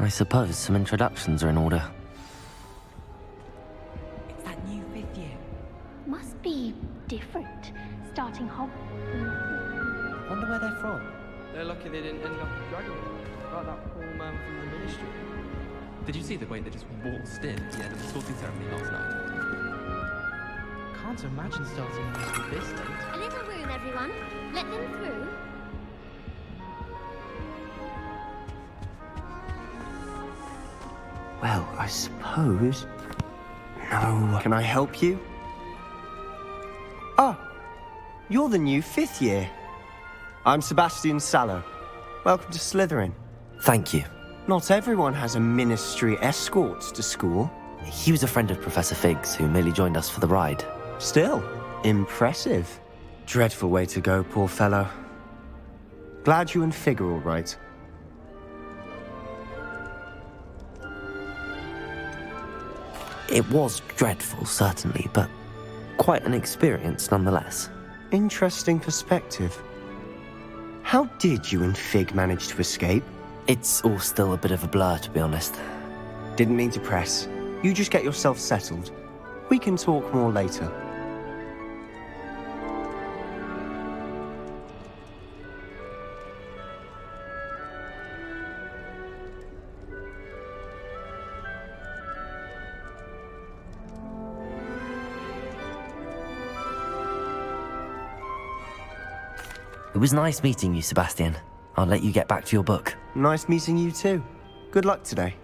I suppose some introductions are in order. It's that new 5th year. Must be different, starting Hogwarts. Wonder where they're from. They're lucky they didn't end up dragging me, like that poor man from the ministry. Did you see the way they just waltzed in at the end of the sorting ceremony last night? Can't imagine starting a musical this late. A little room, everyone. Let them through. Well, I suppose... No. Can I help you? Ah, you're the new 5th year. I'm Sebastian Sallow. Welcome to Slytherin. Thank you. Not everyone has a ministry escort to school. He was a friend of Professor Fig's who merely joined us for the ride. Still, impressive. Dreadful way to go, poor fellow. Glad you and Fig are all right. It was dreadful, certainly, but quite an experience nonetheless. Interesting perspective. How did you and Fig manage to escape? It's all still a bit of a blur, to be honest. Didn't mean to press. You just get yourself settled. We can talk more later. It was nice meeting you, Sebastian. I'll let you get back to your book. Nice meeting you too. Good luck today.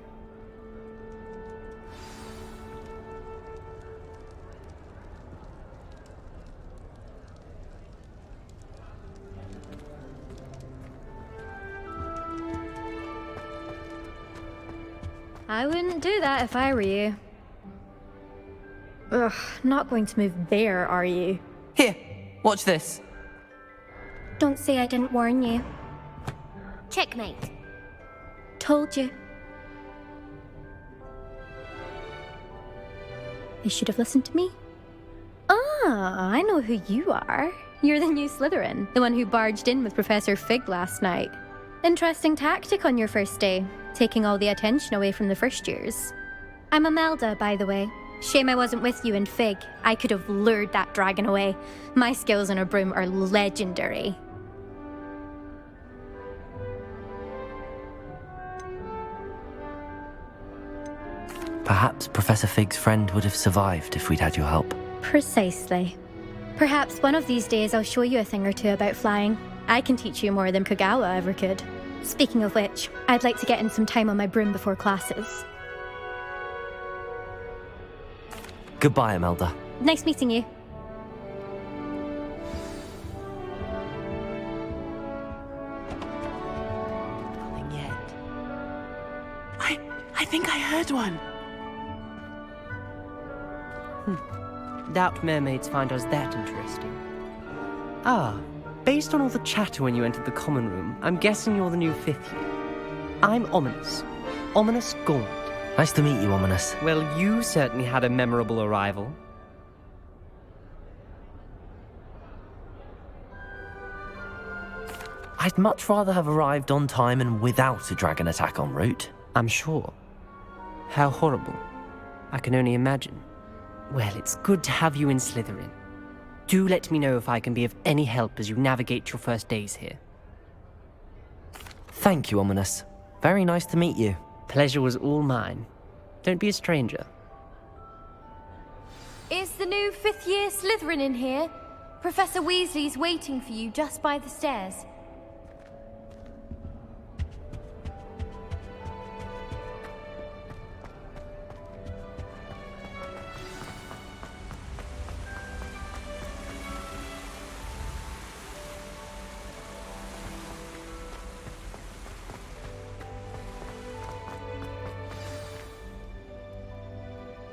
I wouldn't do that if I were you. Ugh, not going to move there, are you? Here, watch this. Don't say I didn't warn you. Checkmate. Told you. You should have listened to me. Ah, I know who you are. You're the new Slytherin, the one who barged in with Professor Fig last night. Interesting tactic on your first day, taking all the attention away from the first years. I'm Imelda, by the way. Shame I wasn't with you and Fig. I could have lured that dragon away. My skills on a broom are legendary. Perhaps Professor Fig's friend would have survived if we'd had your help. Precisely. Perhaps one of these days I'll show you a thing or two about flying. I can teach you more than Kogawa ever could. Speaking of which, I'd like to get in some time on my broom before classes. Goodbye, Imelda. Nice meeting you. Nothing yet. I think I heard one. Doubt mermaids find us that interesting. Ah, based on all the chatter when you entered the common room, I'm guessing you're the new 5th year. I'm Ominous. Ominous Gaunt. Nice to meet you, Ominous. Well, you certainly had a memorable arrival. I'd much rather have arrived on time and without a dragon attack en route. I'm sure. How horrible. I can only imagine. Well, it's good to have you in Slytherin. Do let me know if I can be of any help as you navigate your first days here. Thank you, Ominous. Very nice to meet you. Pleasure was all mine. Don't be a stranger. Is the new 5th year Slytherin in here? Professor Weasley's waiting for you just by the stairs.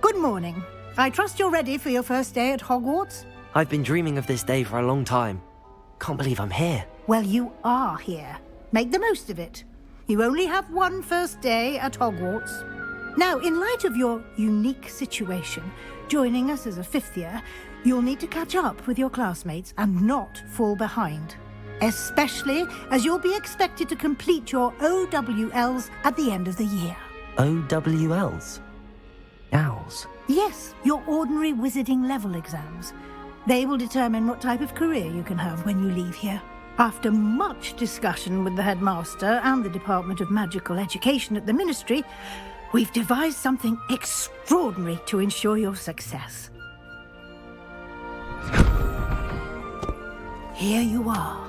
Good morning. I trust you're ready for your first day at Hogwarts? I've been dreaming of this day for a long time. Can't believe I'm here. Well, you are here. Make the most of it. You only have one first day at Hogwarts. Now, in light of your unique situation, joining us as a 5th year, you'll need to catch up with your classmates and not fall behind. especially as you'll be expected to complete your OWLs at the end of the year. OWLs? Owls? Yes, your ordinary wizarding level exams. They will determine what type of career you can have when you leave here. After much discussion with the headmaster and the Department of Magical Education at the Ministry, we've devised something extraordinary to ensure your success. Here you are.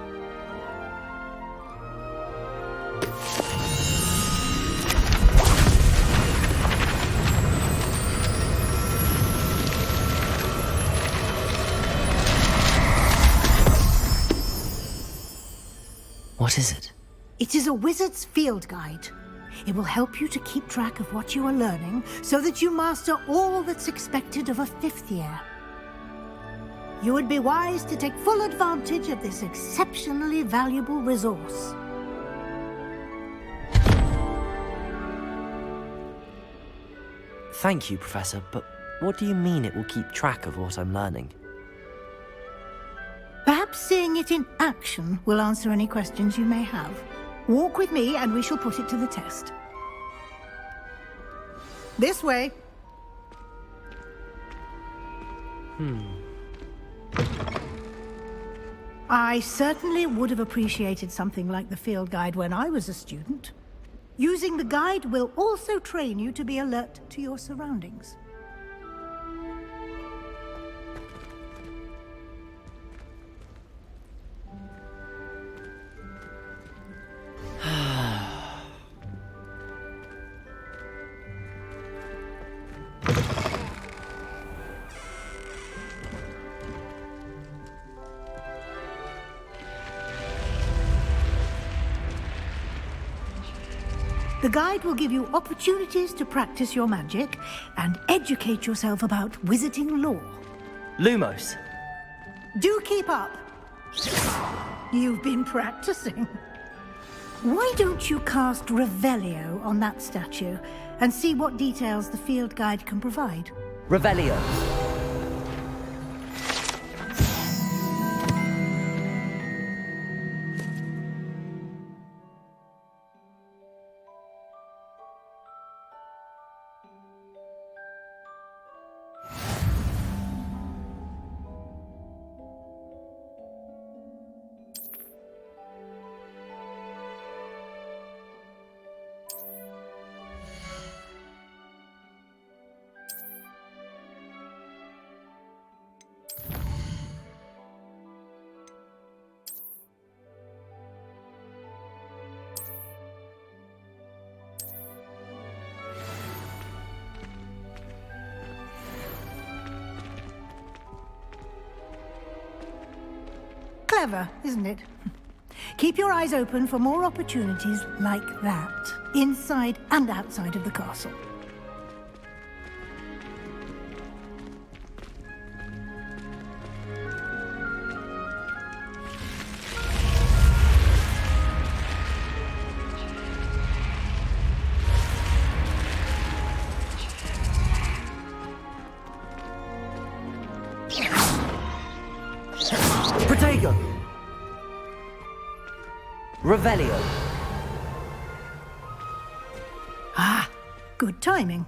What is it? It is a wizard's field guide. It will help you to keep track of what you are learning so that you master all that's expected of a 5th year. You would be wise to take full advantage of this exceptionally valuable resource. Thank you, Professor, but what do you mean it will keep track of what I'm learning? Perhaps seeing it in action will answer any questions you may have. Walk with me and we shall put it to the test. This way. I certainly would have appreciated something like the field guide when I was a student. Using the guide will also train you to be alert to your surroundings. The guide will give you opportunities to practice your magic and educate yourself about wizarding lore. Lumos! Do keep up. You've been practicing. Why don't you cast Revelio on that statue and see what details the field guide can provide? Revelio. Clever, isn't it? Keep your eyes open for more opportunities like that, inside and outside of the castle. Protego. Revelio. Ah, good timing.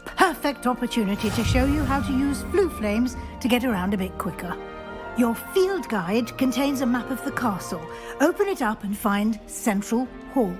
Perfect opportunity to show you how to use flue flames to get around a bit quicker. Your field guide contains a map of the castle. Open it up and find Central Hall.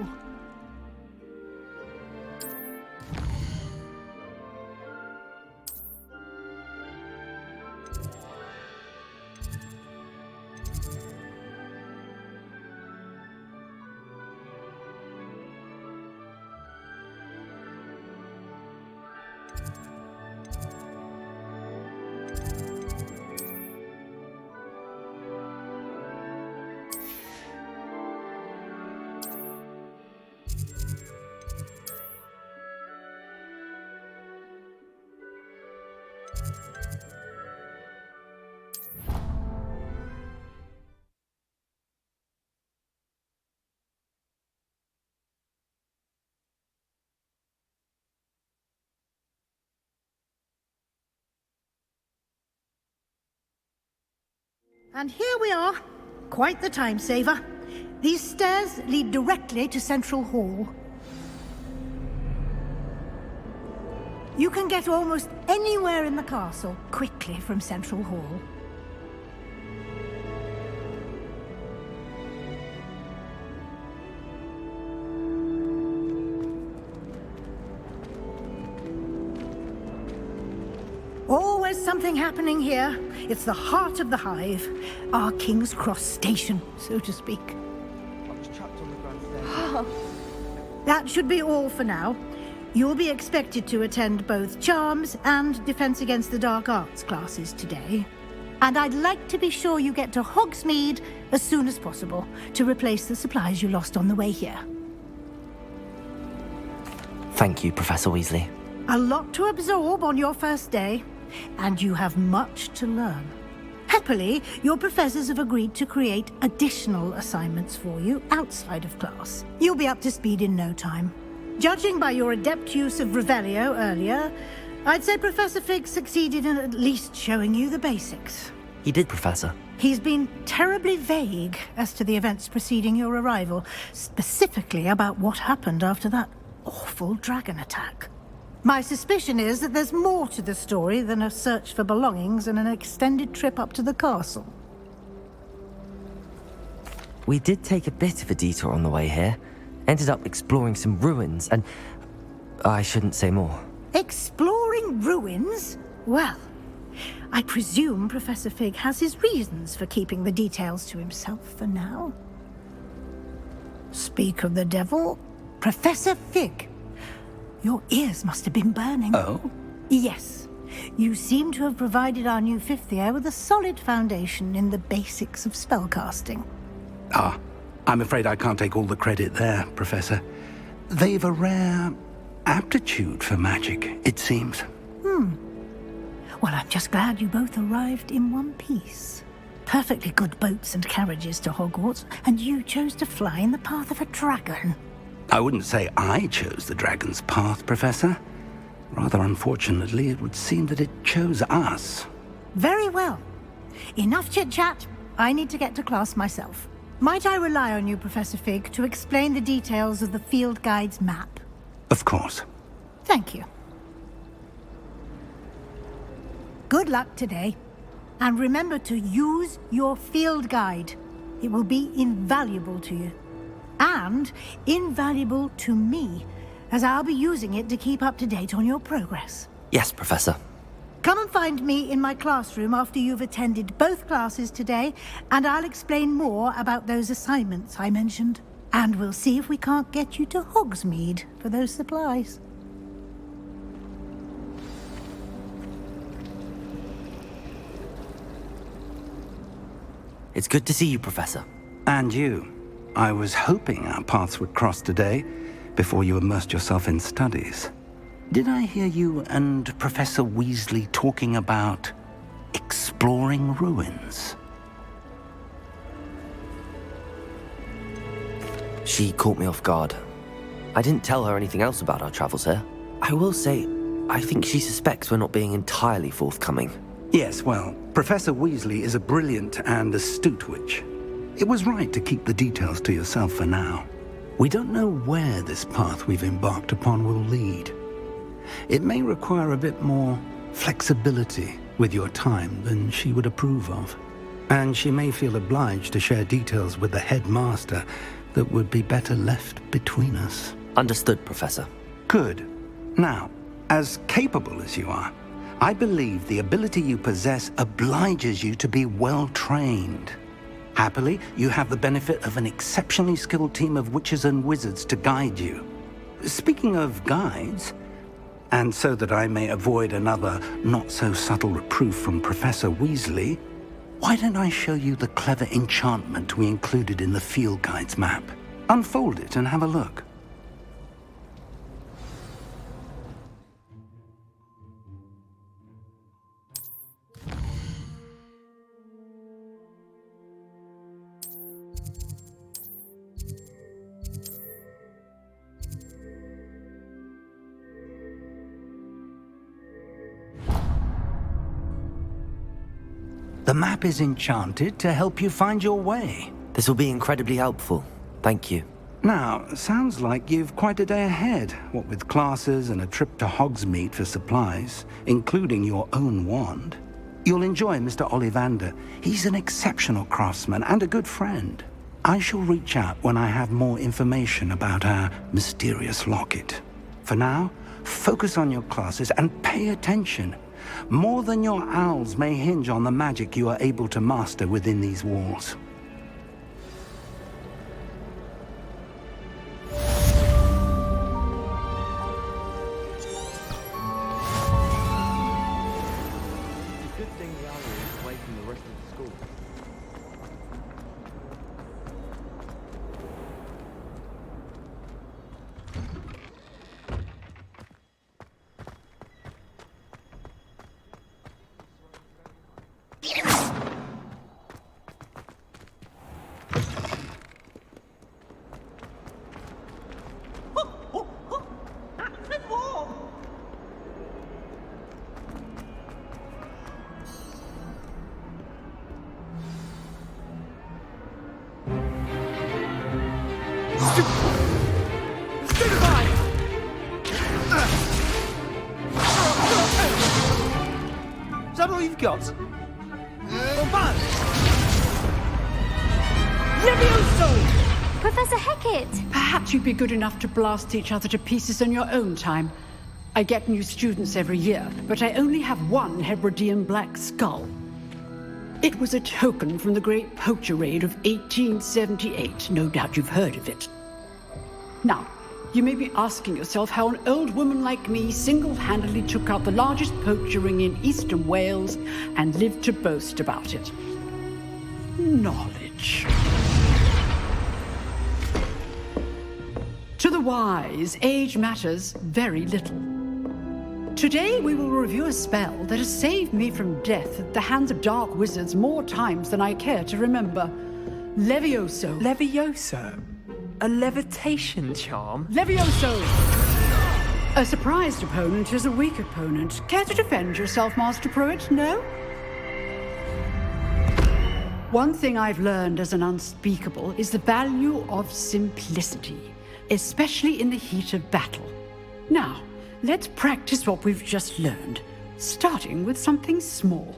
And here we are, quite the time saver. These stairs lead directly to Central Hall. You can get almost anywhere in the castle quickly from Central Hall. Always something happening here. It's the heart of the hive. Our King's Cross station, so to speak. I was trapped on the grand stairs. That should be all for now. You'll be expected to attend both Charms and Defense Against the Dark Arts classes today. And I'd like to be sure you get to Hogsmeade as soon as possible to replace the supplies you lost on the way here. Thank you, Professor Weasley. A lot to absorb on your first day, and you have much to learn. Happily, your professors have agreed to create additional assignments for you outside of class. You'll be up to speed in no time. Judging by your adept use of Revelio earlier, I'd say Professor Fig succeeded in at least showing you the basics. He did, Professor. He's been terribly vague as to the events preceding your arrival, specifically about what happened after that awful dragon attack. My suspicion is that there's more to the story than a search for belongings and an extended trip up to the castle. We did take a bit of a detour on the way here. Ended up exploring some ruins and... I shouldn't say more. Exploring ruins? Well, I presume Professor Fig has his reasons for keeping the details to himself for now. Speak of the devil, Professor Fig. Your ears must have been burning. Oh? Yes. You seem to have provided our new fifth year with a solid foundation in the basics of spellcasting. Ah, I'm afraid I can't take all the credit there, Professor. They've a rare aptitude for magic, it seems. Well, I'm just glad you both arrived in one piece. Perfectly good boats and carriages to Hogwarts, and you chose to fly in the path of a dragon. I wouldn't say I chose the dragon's path, Professor. Rather unfortunately, it would seem that it chose us. Very well. Enough chit-chat. I need to get to class myself. Might I rely on you, Professor Fig, to explain the details of the field guide's map? Of course. Thank you. Good luck today. And remember to use your field guide. It will be invaluable to you. And invaluable to me, as I'll be using it to keep up to date on your progress. Yes, Professor. Come and find me in my classroom after you've attended both classes today, and I'll explain more about those assignments I mentioned. And we'll see if we can't get you to Hogsmeade for those supplies. It's good to see you, Professor. And you. I was hoping our paths would cross today, before you immersed yourself in studies. Did I hear you and Professor Weasley talking about exploring ruins? She caught me off guard. I didn't tell her anything else about our travels here. I will say, I think she suspects we're not being entirely forthcoming. Yes, well, Professor Weasley is a brilliant and astute witch. It was right to keep the details to yourself for now. We don't know where this path we've embarked upon will lead. It may require a bit more flexibility with your time than she would approve of. And she may feel obliged to share details with the headmaster that would be better left between us. Understood, Professor. Good. Now, as capable as you are, I believe the ability you possess obliges you to be well trained. Happily, you have the benefit of an exceptionally skilled team of witches and wizards to guide you. Speaking of guides, and so that I may avoid another not-so-subtle reproof from Professor Weasley, why don't I show you the clever enchantment we included in the field guide's map? Unfold it and have a look. The map is enchanted to help you find your way. This will be incredibly helpful. Thank you. Now, sounds like you've quite a day ahead, what with classes and a trip to Hogsmeade for supplies, including your own wand. You'll enjoy Mr. Ollivander. He's an exceptional craftsman and a good friend. I shall reach out when I have more information about our mysterious locket. For now, focus on your classes and pay attention. More than your owls may hinge on the magic you are able to master within these walls. Good thing the alley is away from the rest of the school. Is that all you've got? Professor Hecat! Perhaps you'd be good enough to blast each other to pieces on your own time. I get new students every year, but I only have one Hebridean black skull. It was a token from the Great Poacher Raid of 1878. No doubt you've heard of it. Now, you may be asking yourself how an old woman like me single-handedly took out the largest poacher ring in eastern Wales and lived to boast about it. Knowledge. To the wise, age matters very little. Today we will review a spell that has saved me from death at the hands of dark wizards more times than I care to remember. Levioso. Levioso? A levitation charm? Levioso! A surprised opponent is a weak opponent. Care to defend yourself, Master Pruitt? No? One thing I've learned as an unspeakable is the value of simplicity, especially in the heat of battle. Now, let's practice what we've just learned, starting with something small.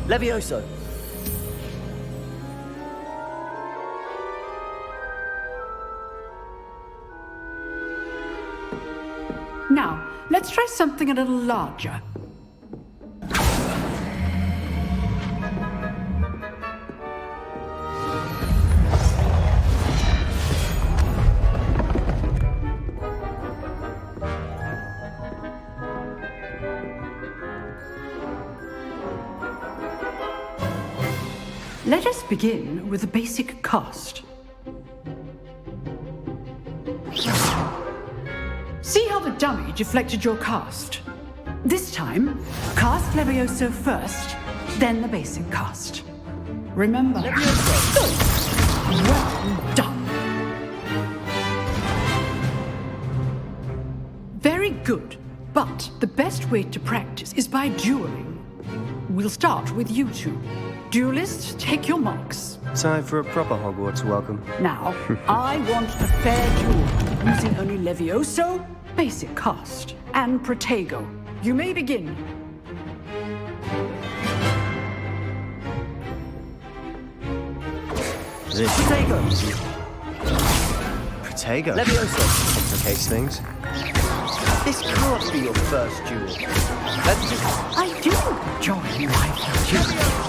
Levioso. Now, let's try something a little larger. Let us begin with the basic cast. See how the dummy deflected your cast? This time, cast Levioso first, then the basic cast. Remember, Levioso. Good. Well done. Very good, but the best way to practice is by dueling. We'll start with you two. Duelists, take your marks. Time for a proper Hogwarts welcome. Now, I want a fair duel, using only Levioso, basic cast, and Protego. You may begin. Protego? Levioso. Complicates things. This can't be your first duel. I do enjoy my duels.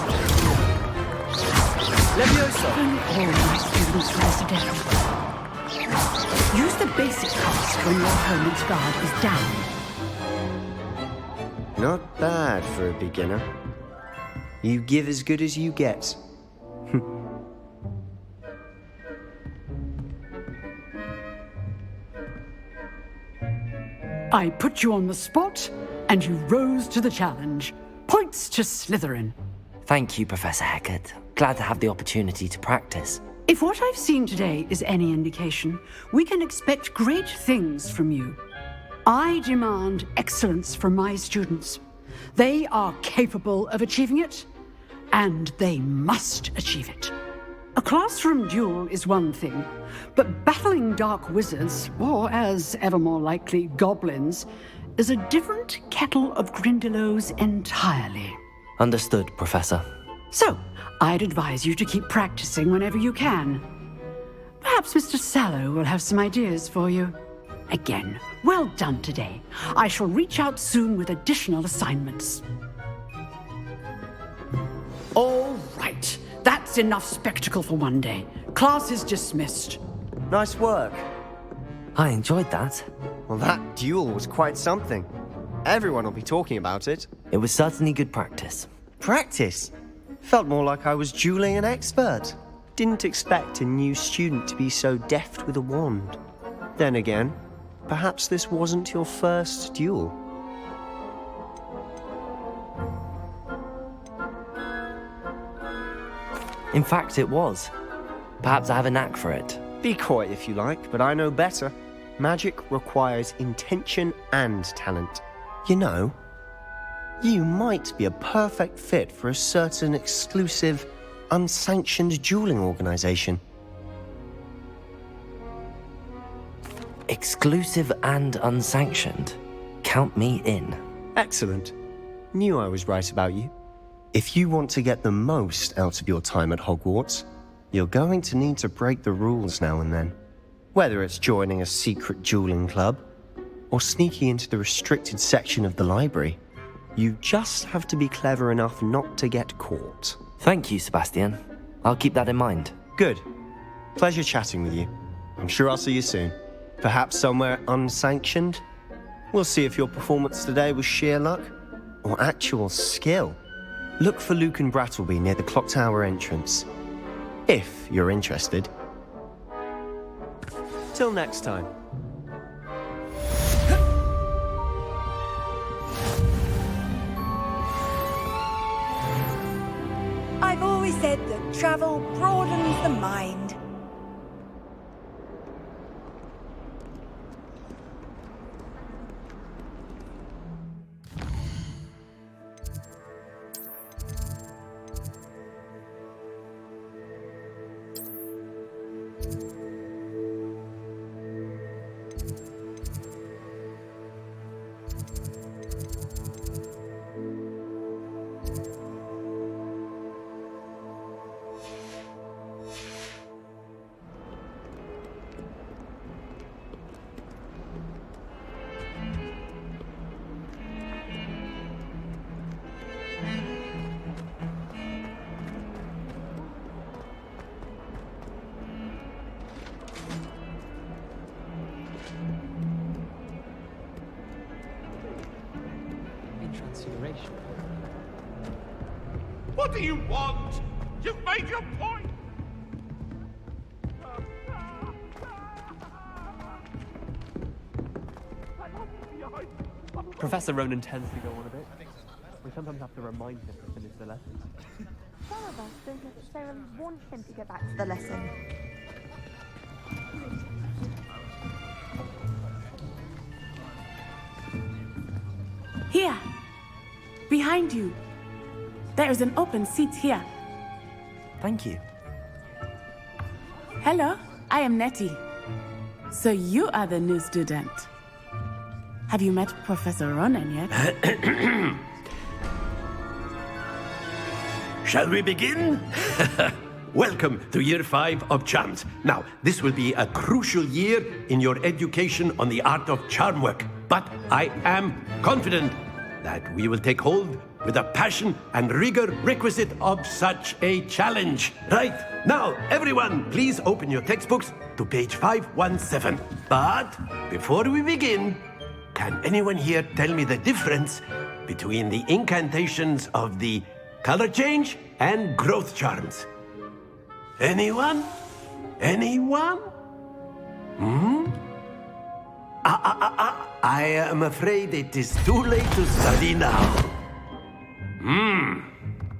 Levioso. All my students resident. Use the basic cast when your opponent's guard is down. Not bad for a beginner. You give as good as you get. I put you on the spot, and you rose to the challenge. Points to Slytherin. Thank you, Professor Hecat. Glad to have the opportunity to practice. If what I've seen today is any indication, we can expect great things from you. I demand excellence from my students. They are capable of achieving it, and they must achieve it. A classroom duel is one thing, but battling dark wizards, or as ever more likely, goblins, is a different kettle of Grindylows entirely. Understood, Professor. So, I'd advise you to keep practicing whenever you can. Perhaps Mr. Sallow will have some ideas for you. Again, well done today. I shall reach out soon with additional assignments. All right. That's enough spectacle for one day. Class is dismissed. Nice work. I enjoyed that. Well, that duel was quite something. Everyone will be talking about it. It was certainly good practice. Practice? Felt more like I was dueling an expert. Didn't expect a new student to be so deft with a wand. Then again, perhaps this wasn't your first duel. In fact, it was. Perhaps I have a knack for it. Be coy if you like, but I know better. Magic requires intention and talent. You know, you might be a perfect fit for a certain exclusive, unsanctioned dueling organization. Exclusive and unsanctioned. Count me in. Excellent. Knew I was right about you. If you want to get the most out of your time at Hogwarts, you're going to need to break the rules now and then. Whether it's joining a secret dueling club, or sneaking into the restricted section of the library, you just have to be clever enough not to get caught. Thank you, Sebastian. I'll keep that in mind. Good. Pleasure chatting with you. I'm sure I'll see you soon. Perhaps somewhere unsanctioned? We'll see if your performance today was sheer luck, or actual skill. Look for Luke and Brattleby near the clock tower entrance, if you're interested. Till next time. I've always said that travel broadens the mind. Transfiguration. What do you want? You've made your point! Professor Ronan tends to go on a bit. We sometimes have to remind him to finish the lesson. Some of us don't necessarily want him to go back to the lesson. Here. Behind you. There is an open seat here. Thank you. Hello, I am Nettie. So you are the new student. Have you met Professor Ronan yet? Shall we begin? Welcome to Year 5 of Charms. Now, this will be a crucial year in your education on the art of charm work. But I am confident that we will take hold with the passion and rigor requisite of such a challenge. Right, now, everyone, please open your textbooks to page 517. But before we begin, can anyone here tell me the difference between the incantations of the color change and growth charms? Anyone? Anyone? I am afraid it is too late to study now.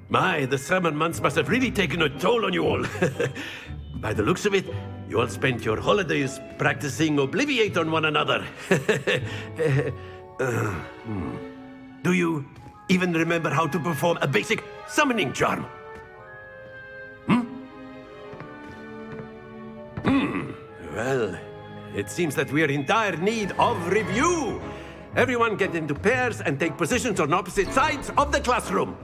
My, the summer months must have really taken a toll on you all. By the looks of it, you all spent your holidays practicing Obliviate on one another. Do you even remember how to perform a basic summoning charm? Well, it seems that we are in dire need of review. Everyone get into pairs and take positions on opposite sides of the classroom.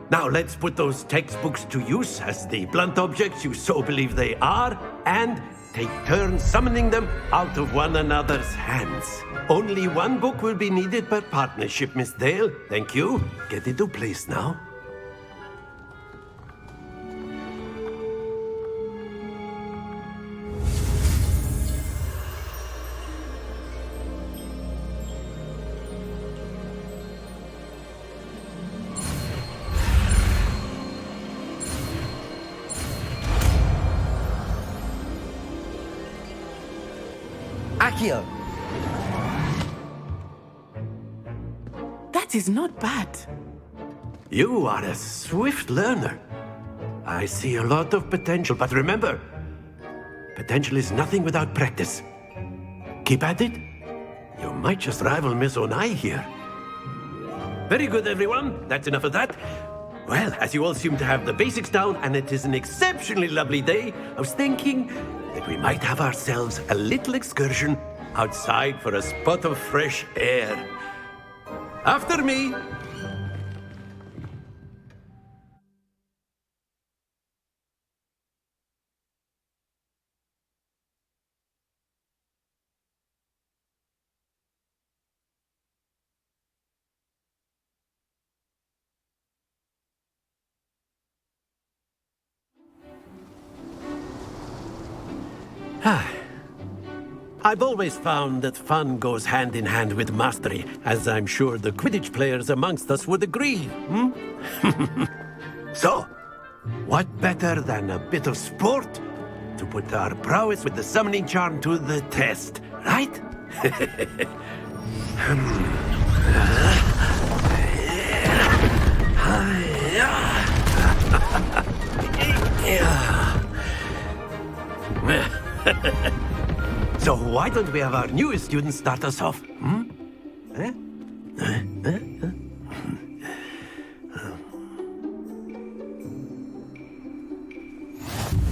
Now let's put those textbooks to use as the blunt objects you so believe they are, and take turns summoning them out of one another's hands. Only one book will be needed per partnership, Miss Dale. Thank you. Get into place now. Accio! That is not bad. You are a swift learner. I see a lot of potential, but remember, potential is nothing without practice. Keep at it. You might just rival Miss Onai here. Very good, everyone. That's enough of that. Well, as you all seem to have the basics down, and it is an exceptionally lovely day, I was thinking that we might have ourselves a little excursion outside for a spot of fresh air. After me. I've always found that fun goes hand in hand with mastery, as I'm sure the Quidditch players amongst us would agree. So, what better than a bit of sport to put our prowess with the summoning charm to the test, right? So why don't we have our newest student start us off?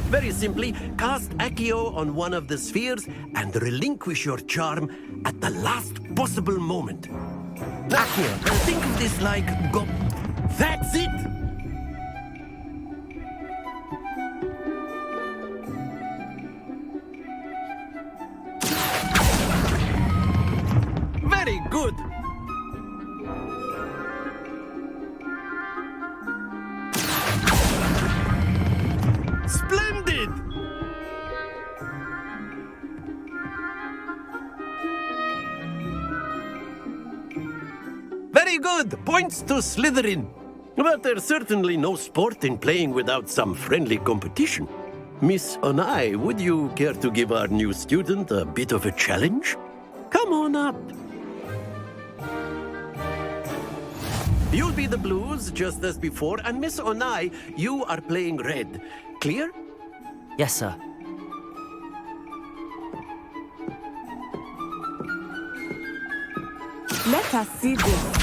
Very simply, cast Accio on one of the spheres and relinquish your charm at the last possible moment. Accio, think of this like go. That's it! Very good! Splendid! Very good! Points to Slytherin. But there's certainly no sport in playing without some friendly competition. Miss Onai, would you care to give our new student a bit of a challenge? Come on up. You'll be the blues, just as before, and Miss Onai, you are playing red. Clear? Yes, sir. Let us see this.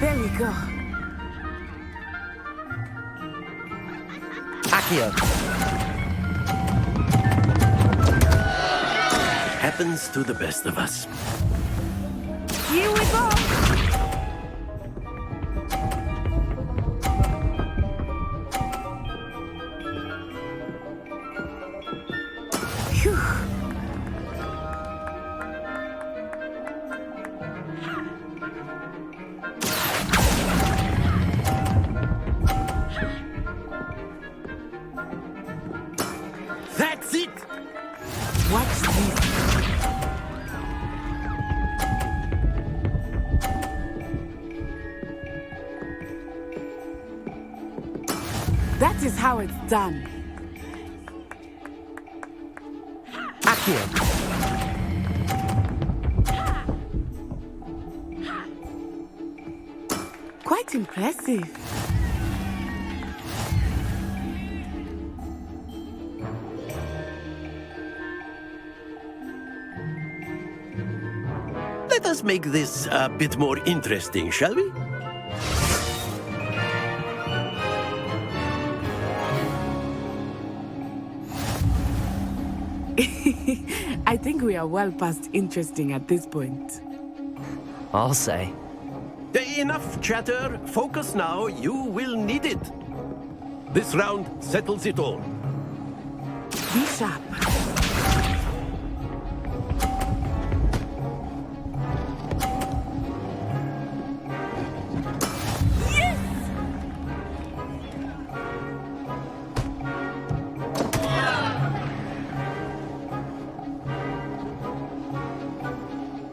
There we go. Accio! Happens to the best of us. Here we go. Phew. That's it! Watch this. how it's done. Accio! Quite impressive. Let us make this a bit more interesting, shall we? I think we are well past interesting at this point. I'll say. Enough chatter. Focus now. You will need it. This round settles it all. Be sharp.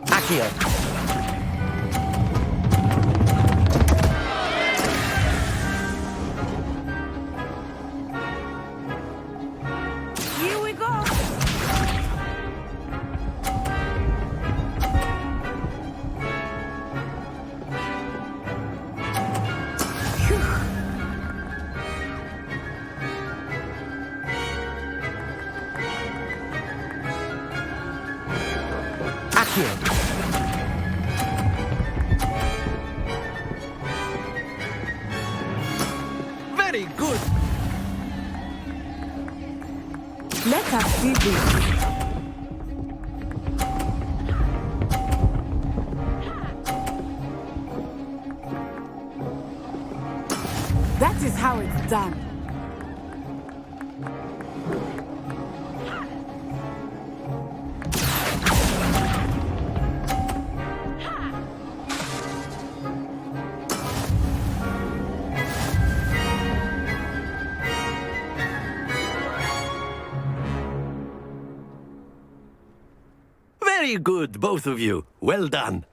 Accio! Here we go. Accio! Very good. Let us see this. That is how it's done. Very good, both of you. Well done.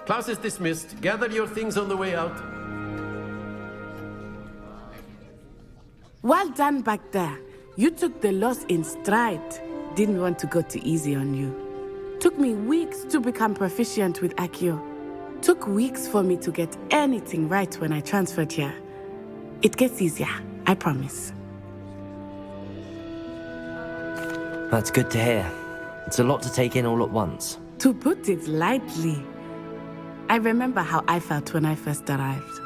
Class is dismissed. Gather your things on the way out. Well done back there. You took the loss in stride. Didn't want to go too easy on you. Took me weeks to become proficient with Accio. Took weeks for me to get anything right when I transferred here. It gets easier, I promise. That's good to hear. It's a lot to take in all at once. To put it lightly, I remember how I felt when I first arrived.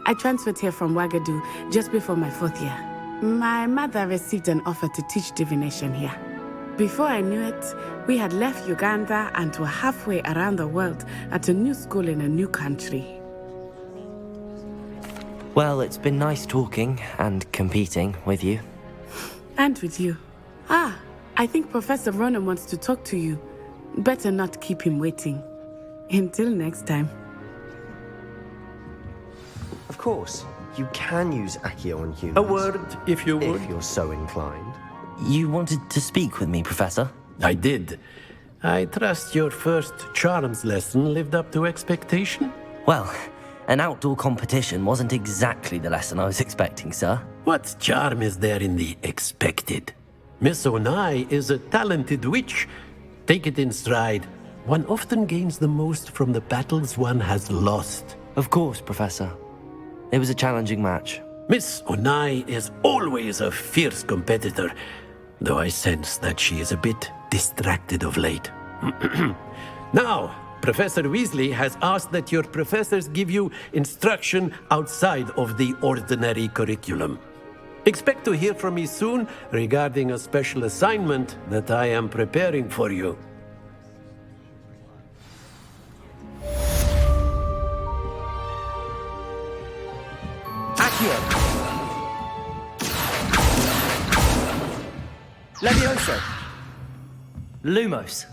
I transferred here from Wagadu just before my 4th year. My mother received an offer to teach divination here. Before I knew it, we had left Uganda and were halfway around the world at a new school in a new country. Well, it's been nice talking and competing with you. And with you. Ah, I think Professor Ronan wants to talk to you. Better not keep him waiting. Until next time. Of course, you can use Accio on humans. A word, if you would. If you're so inclined. You wanted to speak with me, Professor? I did. I trust your first charms lesson lived up to expectation? Well, an outdoor competition wasn't exactly the lesson I was expecting, sir. What charm is there in the expected? Miss Onai is a talented witch. Take it in stride. One often gains the most from the battles one has lost. Of course, Professor. It was a challenging match. Miss Onai is always a fierce competitor, though I sense that she is a bit distracted of late. Now, Professor Weasley has asked that your professors give you instruction outside of the ordinary curriculum. Expect to hear from me soon regarding a special assignment that I am preparing for you. Accio! Levioso! Lumos!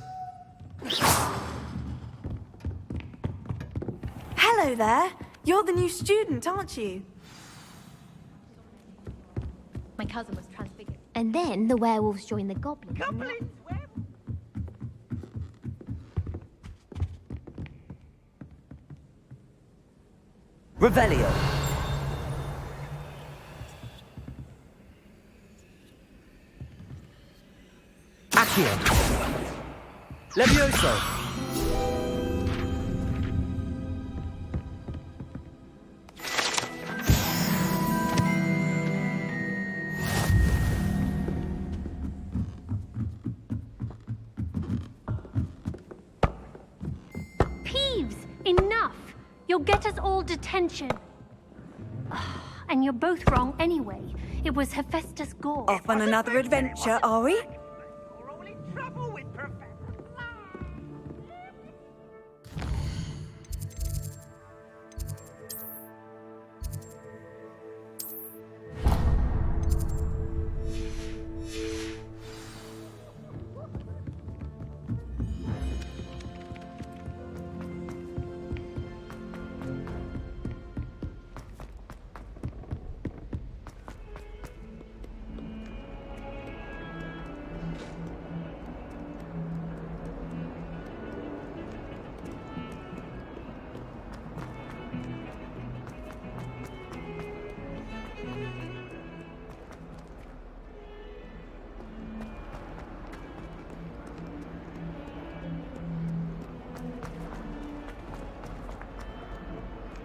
Hello there. You're the new student, aren't you? My cousin was transfigured. And then the werewolves join the goblins. Revelio. Accio. Levioso. Peeves, enough! You'll get us all detention. And you're both wrong anyway. It was Hephaestus Gore. Off on another adventure, are we?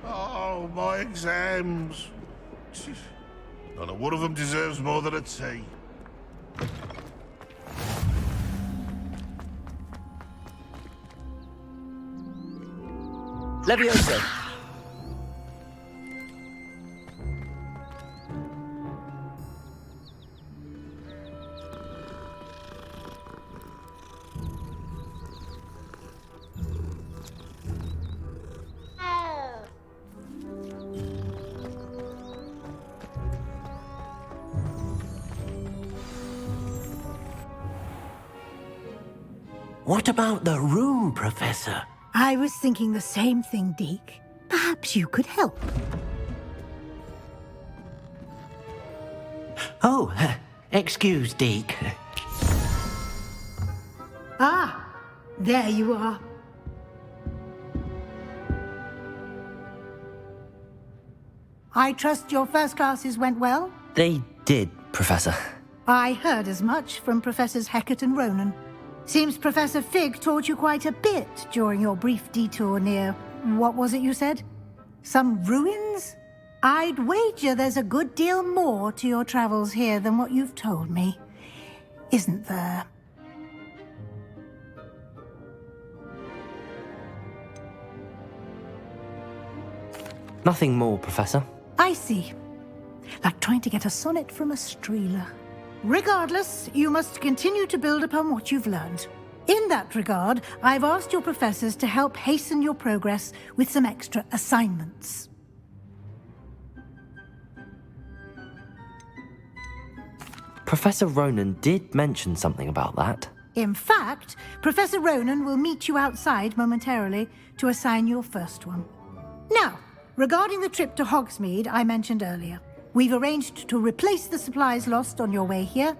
Oh, my exams. Not a one of them deserves more than a tea. Levioso. What about the room, Professor? I was thinking the same thing, Deke. Perhaps you could help. Oh, excuse, Deke. Ah, there you are. I trust your first classes went well? They did, Professor. I heard as much from Professors Hecat and Ronan. Seems Professor Fig taught you quite a bit during your brief detour near... what was it you said? Some ruins? I'd wager there's a good deal more to your travels here than what you've told me. Isn't there? Nothing more, Professor. I see. Like trying to get a sonnet from a streeler. Regardless, you must continue to build upon what you've learned. In that regard, I've asked your professors to help hasten your progress with some extra assignments. Professor Ronan did mention something about that. In fact, Professor Ronan will meet you outside momentarily to assign your first one. Now, regarding the trip to Hogsmeade I mentioned earlier, we've arranged to replace the supplies lost on your way here,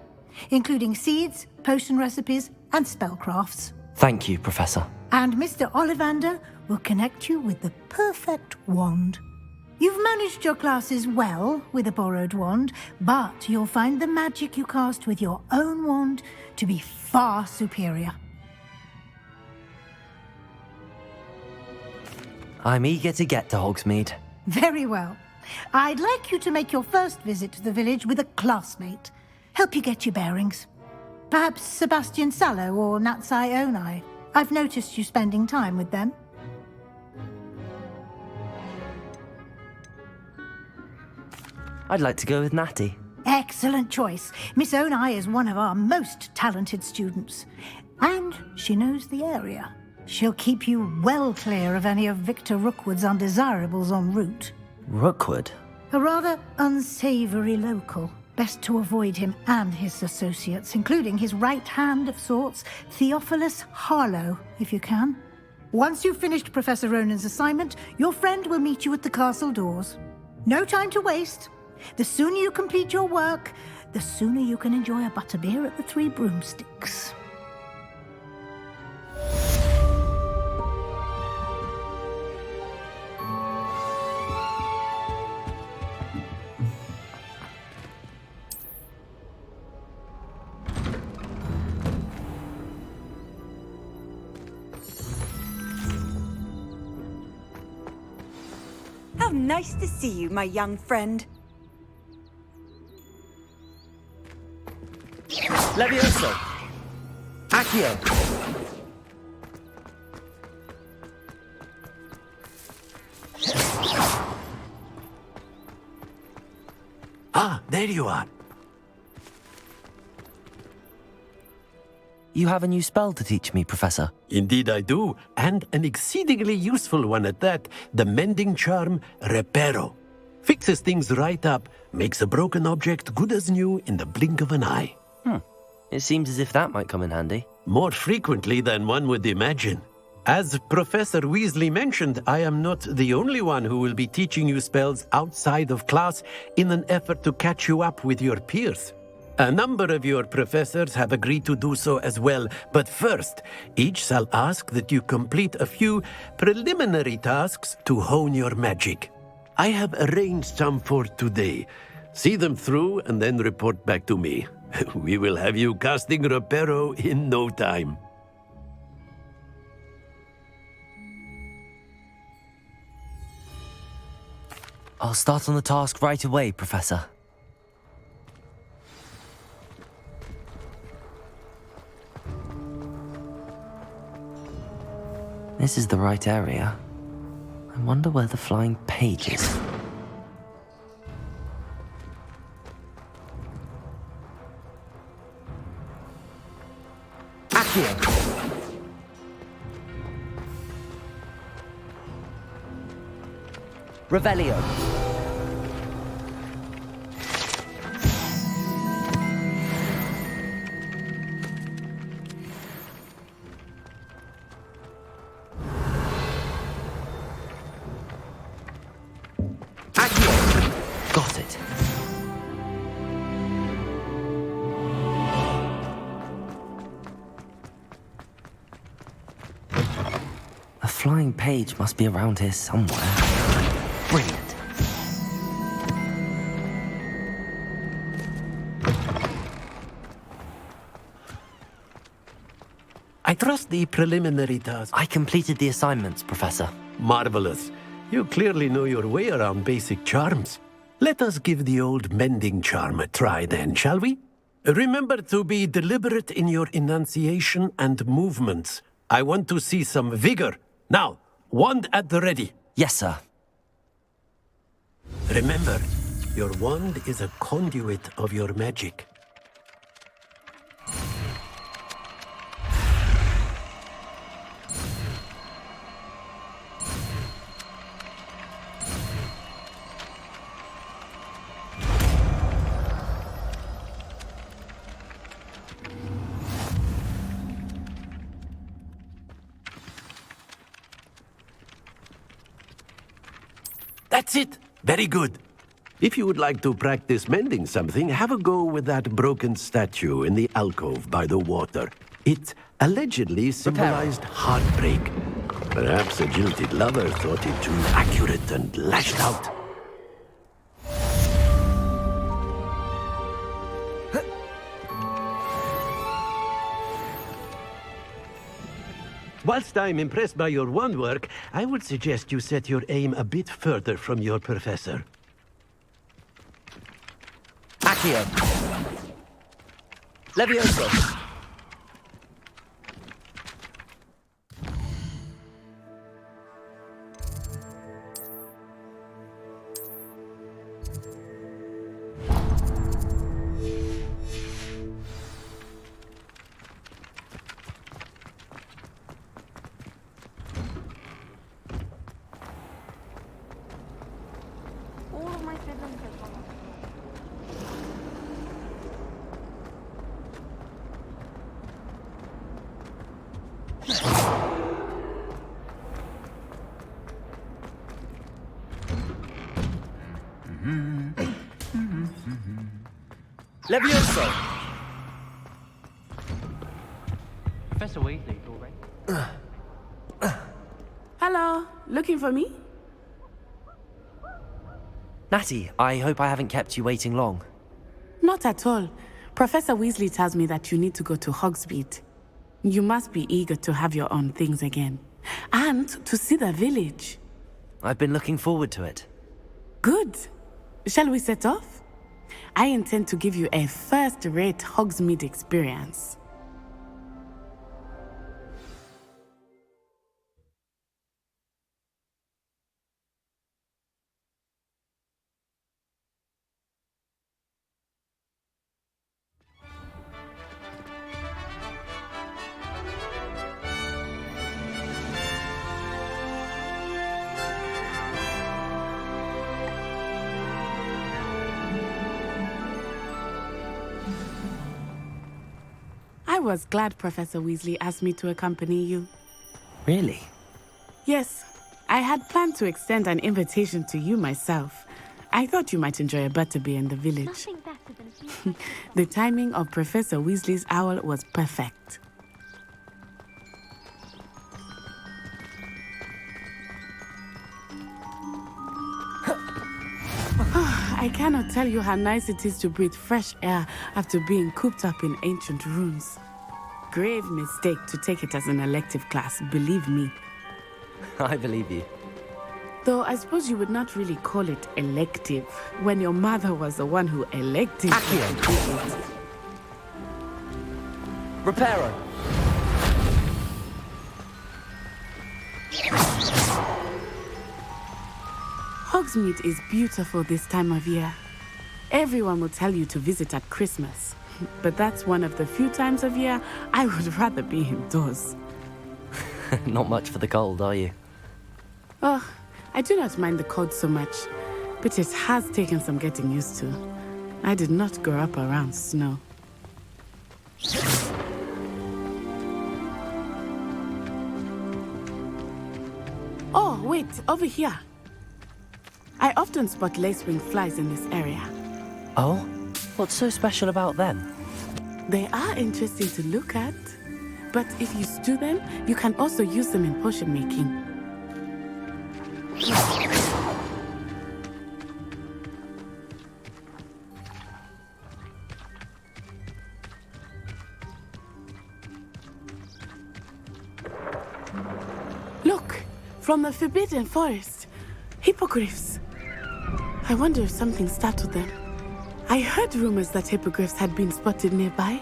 including seeds, potion recipes, and spellcrafts. Thank you, Professor. And Mr. Ollivander will connect you with the perfect wand. You've managed your classes well with a borrowed wand, but you'll find the magic you cast with your own wand to be far superior. I'm eager to get to Hogsmeade. Very well. I'd like you to make your first visit to the village with a classmate. Help you get your bearings. Perhaps Sebastian Sallow or Natsai Onai. I've noticed you spending time with them. I'd like to go with Natty. Excellent choice. Miss Onai is one of our most talented students. And she knows the area. She'll keep you well clear of any of Victor Rookwood's undesirables en route. Rookwood? A rather unsavory local. Best to avoid him and his associates, including his right hand of sorts, Theophilus Harlow, if you can. Once you've finished Professor Ronan's assignment, your friend will meet you at the castle doors. No time to waste. The sooner you complete your work, the sooner you can enjoy a butterbeer at the Three Broomsticks. How nice to see you, my young friend. Levioso! Accio! Ah, there you are. You have a new spell to teach me, Professor. Indeed I do, and an exceedingly useful one at that. The mending charm, Reparo. Fixes things right up, makes a broken object good as new in the blink of an eye. It seems as if that might come in handy. More frequently than one would imagine. As Professor Weasley mentioned, I am not the only one who will be teaching you spells outside of class in an effort to catch you up with your peers. A number of your professors have agreed to do so as well, but first, each shall ask that you complete a few preliminary tasks to hone your magic. I have arranged some for today. See them through and then report back to me. We will have you casting Reparo in no time. I'll start on the task right away, Professor. This is the right area. I wonder where the flying page is. Accio! Revelio! Got it. A flying page must be around here somewhere. Brilliant. I trust the preliminary task. I completed the assignments, Professor. Marvelous. You clearly know your way around basic charms. Let us give the old mending charm a try then, shall we? Remember to be deliberate in your enunciation and movements. I want to see some vigor. Now, wand at the ready. Yes, sir. Remember, your wand is a conduit of your magic. That's it. Very good. If you would like to practice mending something, have a go with that broken statue in the alcove by the water. It allegedly symbolized heartbreak. Perhaps a jilted lover thought it too accurate and lashed out. Whilst I'm impressed by your wand work, I would suggest you set your aim a bit further from your professor. Accio! Levioso! All of my siblings have gone. Levioso! Professor Weasley, already. Hello, looking for me? Natty, I hope I haven't kept you waiting long. Not at all. Professor Weasley tells me that you need to go to Hogsmeade. You must be eager to have your own things again. And to see the village. I've been looking forward to it. Good. Shall we set off? I intend to give you a first-rate Hogsmeade experience. I was glad Professor Weasley asked me to accompany you. Really? Yes, I had planned to extend an invitation to you myself. I thought you might enjoy a butterbeer in the village. The timing of Professor Weasley's owl was perfect. I cannot tell you how nice it is to breathe fresh air after being cooped up in ancient rooms. Grave mistake to take it as an elective class, believe me. I believe you. Though I suppose you would not really call it elective when your mother was the one who elected you to do it. Reparo! Hogsmeade is beautiful this time of year. Everyone will tell you to visit at Christmas. But that's one of the few times of year I would rather be indoors. Not much for the cold, are you? Oh, I do not mind the cold so much, but it has taken some getting used to. I did not grow up around snow. Oh, wait, over here. I often spot lacewing flies in this area. Oh? What's so special about them? They are interesting to look at, but if you stew them, you can also use them in potion making. Look, from the Forbidden Forest, hippogriffs. I wonder if something startled them. I heard rumors that hippogriffs had been spotted nearby.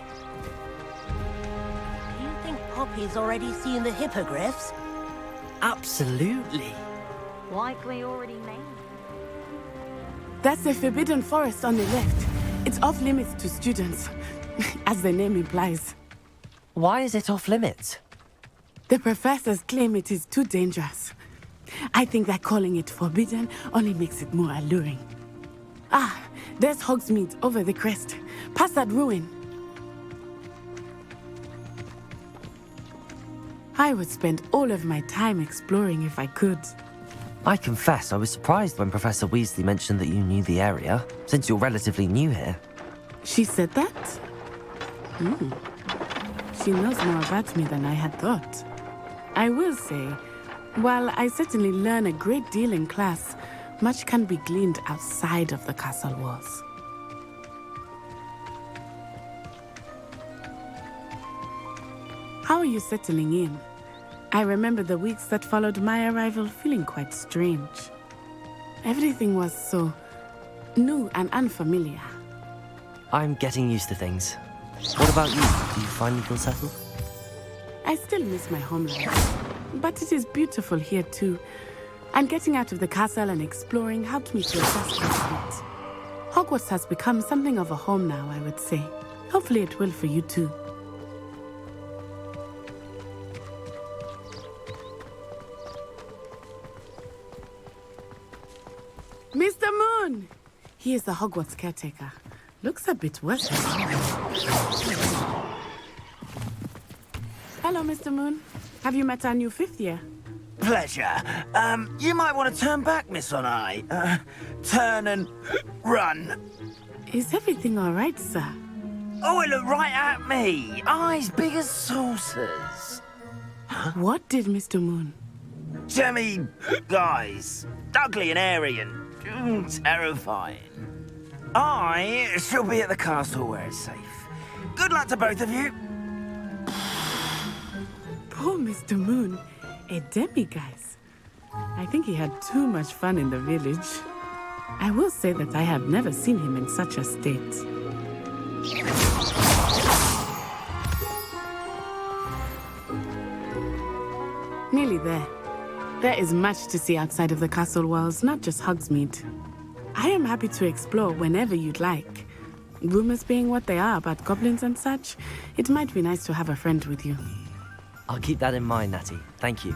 Do you think Poppy's already seen the hippogriffs? Absolutely. Likely already named. That's the Forbidden Forest on the left. It's off limits to students, as the name implies. Why is it off limits? The professors claim it is too dangerous. I think that calling it forbidden only makes it more alluring. Ah, there's Hogsmeade over the crest, past that ruin. I would spend all of my time exploring if I could. I confess I was surprised when Professor Weasley mentioned that you knew the area, since you're relatively new here. She said that? She knows more about me than I had thought. I will say, while I certainly learn a great deal in class, much can be gleaned outside of the castle walls. How are you settling in? I remember the weeks that followed my arrival feeling quite strange. Everything was so new and unfamiliar. I'm getting used to things. What about you? Do you finally feel settled? I still miss my homeland, but it is beautiful here too. And getting out of the castle and exploring helped me to adjust a bit. Hogwarts has become something of a home now, I would say. Hopefully it will for you too. Mr. Moon! He is the Hogwarts caretaker. Looks a bit worse. Hello, Mr. Moon. Have you met our new fifth year? Pleasure. You might want to turn back, Miss Onai. Turn and run. Is everything all right, sir? Oh, it looked right at me. Eyes big as saucers. What did Mr. Moon? Jemmy, guys. Ugly and airy and terrifying. I shall be at the castle where it's safe. Good luck to both of you. Poor Mr. Moon. A demiguise. I think he had too much fun in the village. I will say that I have never seen him in such a state. Nearly there. There is much to see outside of the castle walls, not just Hogsmeade. I am happy to explore whenever you'd like. Rumors being what they are about goblins and such, it might be nice to have a friend with you. I'll keep that in mind, Natty. Thank you.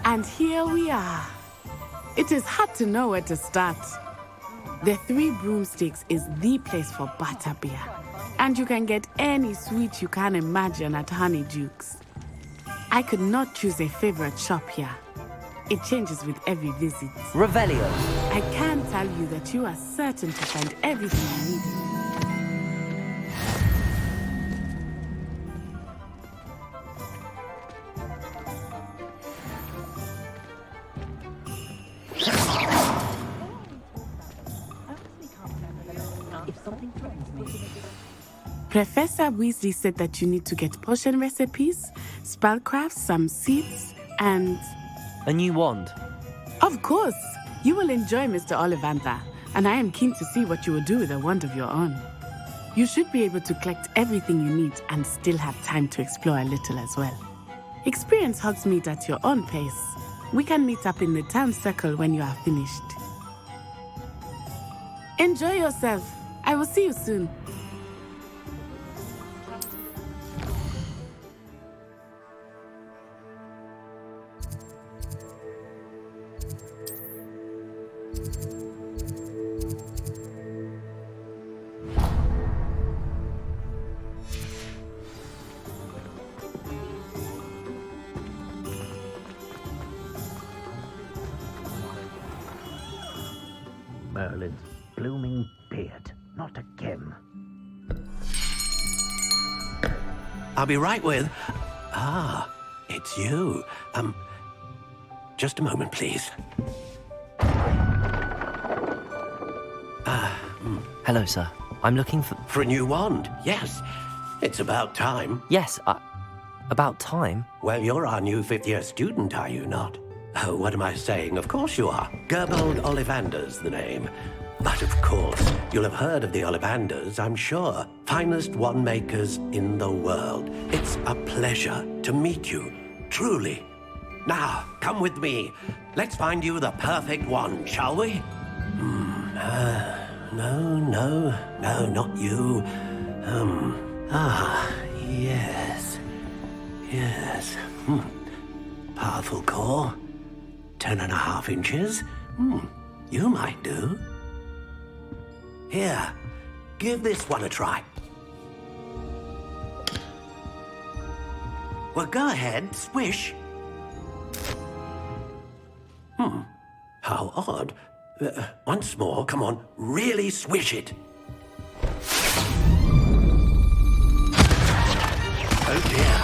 And here we are. It is hard to know where to start. The Three Broomsticks is the place for butterbeer. And you can get any sweet you can imagine at Honeydukes. I could not choose a favorite shop here. It changes with every visit. Revelio. I can tell you that you are certain to find everything you need. Professor Weasley said that you need to get potion recipes, spellcrafts, some seeds, and... A new wand. Of course! You will enjoy Mr. Ollivander, and I am keen to see what you will do with a wand of your own. You should be able to collect everything you need and still have time to explore a little as well. Experience Hogsmeade at your own pace. We can meet up in the town circle when you are finished. Enjoy yourself. I will see you soon. Merlin's blooming beard. Not again. I'll be right with... Ah, it's you. Just a moment, please. Hello, sir. I'm looking for... For a new wand, yes. It's about time. Yes, about time? Well, you're our new fifth-year student, are you not? Oh, what am I saying? Of course you are. Gerbold Ollivander's the name. But of course, you'll have heard of the Ollivanders, I'm sure. Finest wand makers in the world. It's a pleasure to meet you, truly. Now, come with me. Let's find you the perfect wand, shall we? No, not you. Yes. Powerful core. 10.5 inches. You might do. Here, give this one a try. Well, go ahead, swish. How odd. Once more, come on, really swish it. Oh dear.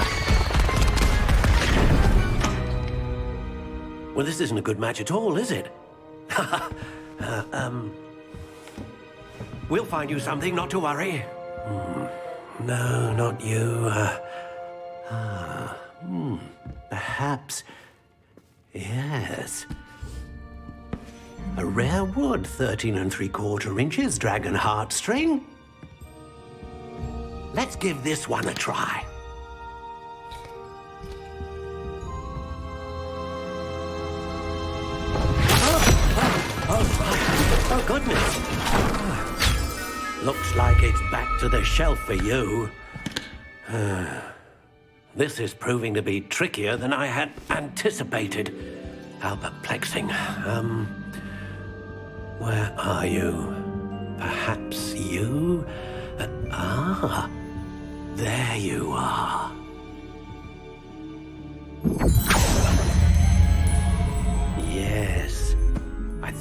Well, this isn't a good match at all, is it? We'll find you something, not to worry. No, not you. Perhaps... Yes. A rare wood, 13 3/4 inches, dragon heartstring. Let's give this one a try. Oh, goodness. Looks like it's back to the shelf for you. This is proving to be trickier than I had anticipated. How perplexing. Where are you? Perhaps you? There you are.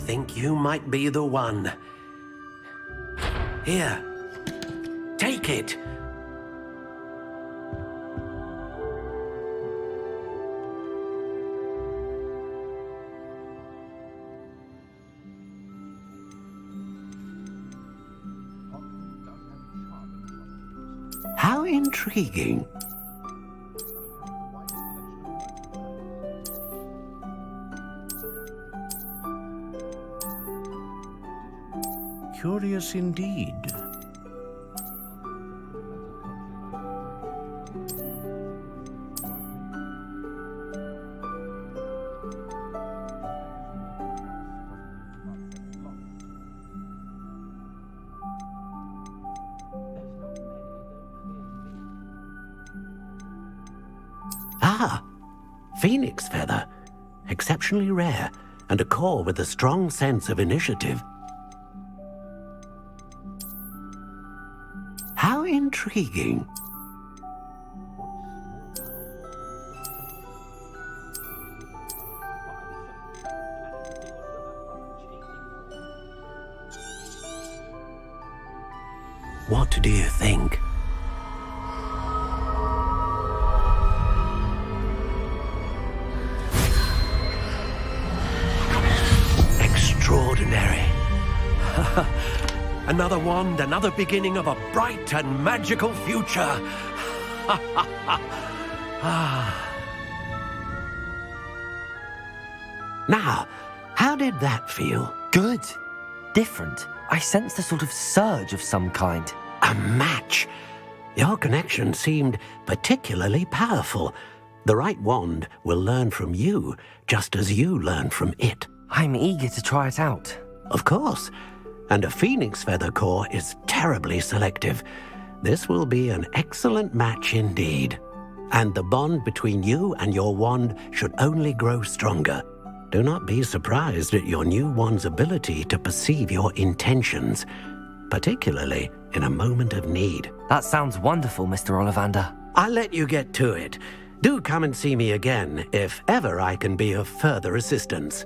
think you might be the one. Here, take it. How intriguing. Curious indeed. Ah, phoenix feather. Exceptionally rare, and a core with a strong sense of initiative. How intriguing. What do you think? Extraordinary. Another wand, another beginning of a bright and magical future. Now, how did that feel? Good. Different. I sensed a sort of surge of some kind. A match. Your connection seemed particularly powerful. The right wand will learn from you, just as you learn from it. I'm eager to try it out. Of course. And a phoenix feather core is terribly selective. This will be an excellent match indeed. And the bond between you and your wand should only grow stronger. Do not be surprised at your new wand's ability to perceive your intentions, particularly in a moment of need. That sounds wonderful, Mr. Ollivander. I'll let you get to it. Do come and see me again if ever I can be of further assistance.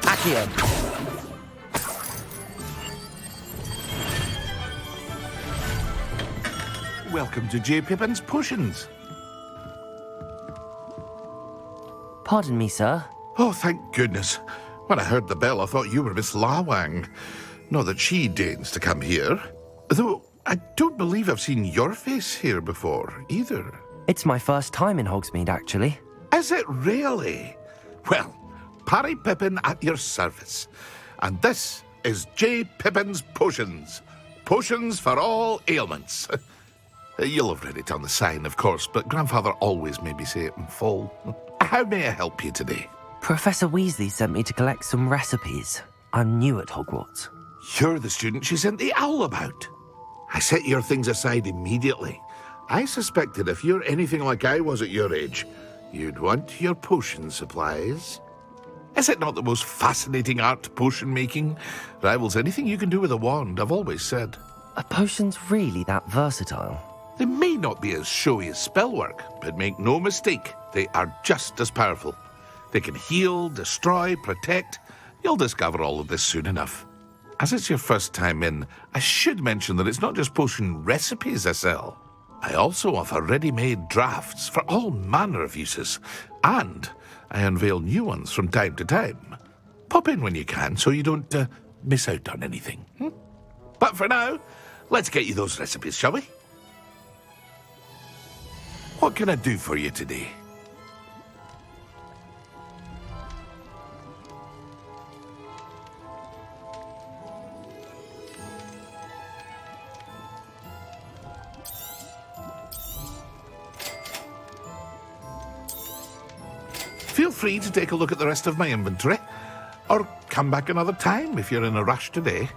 Accio. Welcome to J. Pippin's Potions. Pardon me, sir. Oh, thank goodness. When I heard the bell, I thought you were Miss Lawang. Not that she deigns to come here. Though, I don't believe I've seen your face here before, either. It's my first time in Hogsmeade, actually. Is it really? Well, Parry Pippin at your service. And this is J. Pippin's Potions. Potions for all ailments. You'll have read it on the sign, of course, but Grandfather always made me say it in full. How may I help you today? Professor Weasley sent me to collect some recipes. I'm new at Hogwarts. You're the student she sent the owl about. I set your things aside immediately. I suspected if you're anything like I was at your age, you'd want your potion supplies. Is it not the most fascinating art, potion making? Rivals anything you can do with a wand, I've always said. Are potions really that versatile? They may not be as showy as spellwork, but make no mistake, they are just as powerful. They can heal, destroy, protect. You'll discover all of this soon enough. As it's your first time in, I should mention that it's not just potion recipes I sell. I also offer ready-made drafts for all manner of uses. And I unveil new ones from time to time. Pop in when you can so you don't miss out on anything. But for now, let's get you those recipes, shall we? What can I do for you today? Feel free to take a look at the rest of my inventory, or come back another time if you're in a rush today.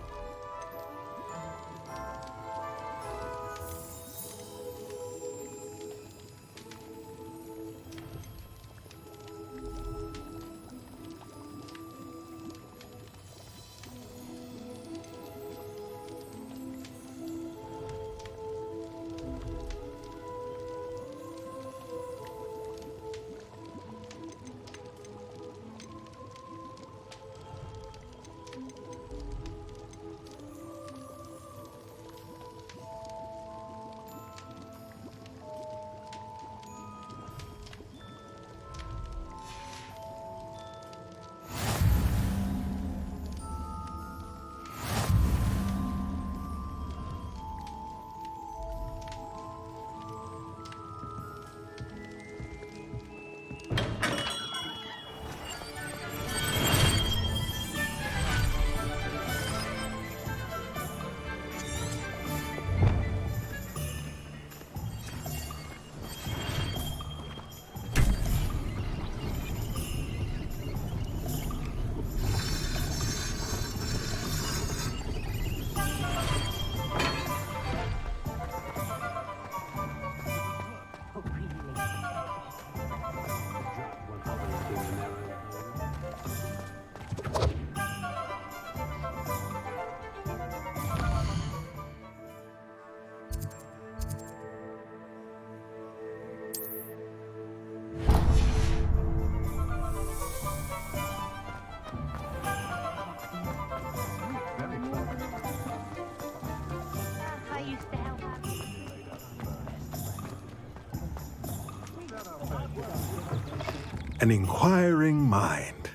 An inquiring mind.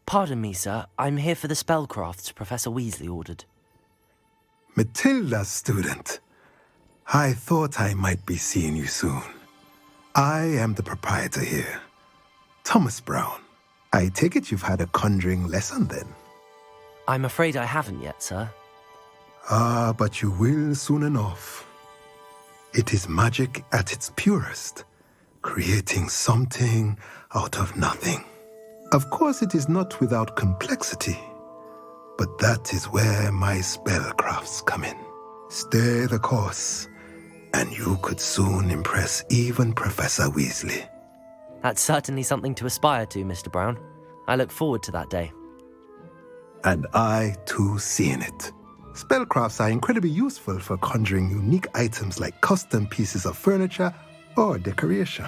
Pardon me, sir. I'm here for the spellcrafts Professor Weasley ordered. Matilda's student. I thought I might be seeing you soon. I am the proprietor here, Thomas Brown. I take it you've had a conjuring lesson then? I'm afraid I haven't yet, sir. Ah, but you will soon enough. It is magic at its purest, creating something out of nothing. Of course, it is not without complexity, but that is where my spellcrafts come in. Stay the course, and you could soon impress even Professor Weasley. That's certainly something to aspire to, Mr. Brown. I look forward to that day. And I, too, seeing it. Spellcrafts are incredibly useful for conjuring unique items like custom pieces of furniture or decoration.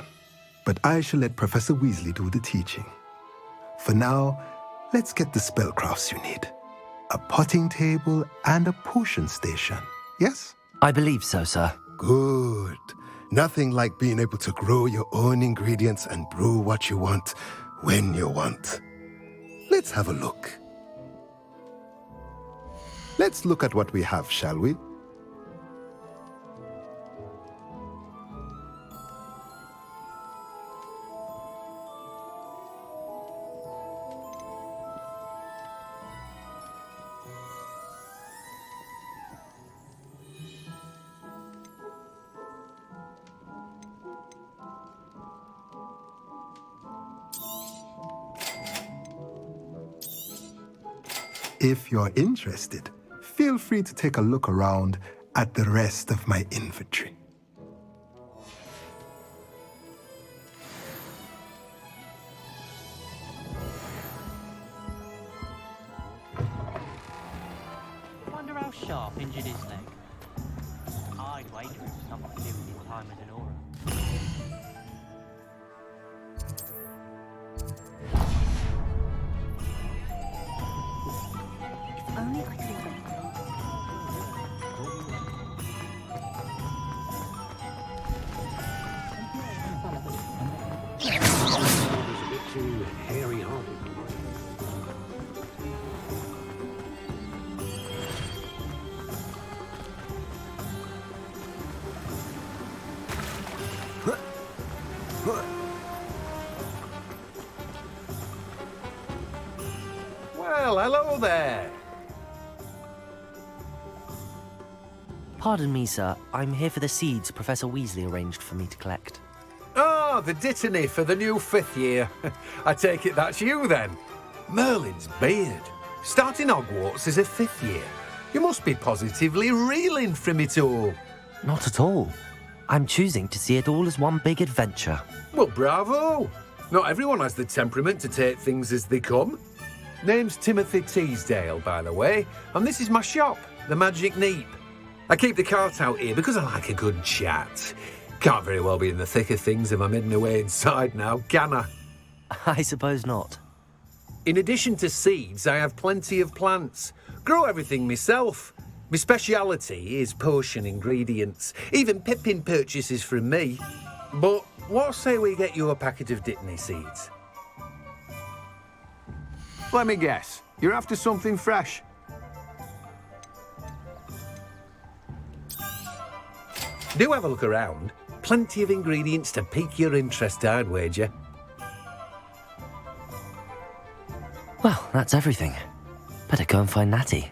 But I shall let Professor Weasley do the teaching. For now, let's get the spellcrafts you need. A potting table and a potion station, yes? I believe so, sir. Good. Nothing like being able to grow your own ingredients and brew what you want when you want. Let's have a look. Let's look at what we have, shall we? If you're interested, feel free to take a look around at the rest of my inventory. Wonder how sharp injured his leg. I'd wager it's something to do with his time as an aura. Only I could Well, hello there. Pardon me, sir. I'm here for the seeds Professor Weasley arranged for me to collect. Oh, the dittany for the new 5th year. I take it that's you, then. Merlin's beard. Starting Hogwarts as a 5th year. You must be positively reeling from it all. Not at all. I'm choosing to see it all as one big adventure. Well, bravo. Not everyone has the temperament to take things as they come. Name's Timothy Teasdale, by the way, and this is my shop, the Magic Neep. I keep the cart out here because I like a good chat. Can't very well be in the thick of things if I'm hidden away inside now, can I? I suppose not. In addition to seeds, I have plenty of plants. Grow everything myself. My speciality is potion ingredients. Even Pippin purchases from me. But what say we get you a packet of Dittany seeds? Let me guess. You're after something fresh. Do have a look around. Plenty of ingredients to pique your interest, I'd wager. Well, that's everything. Better go and find Natty.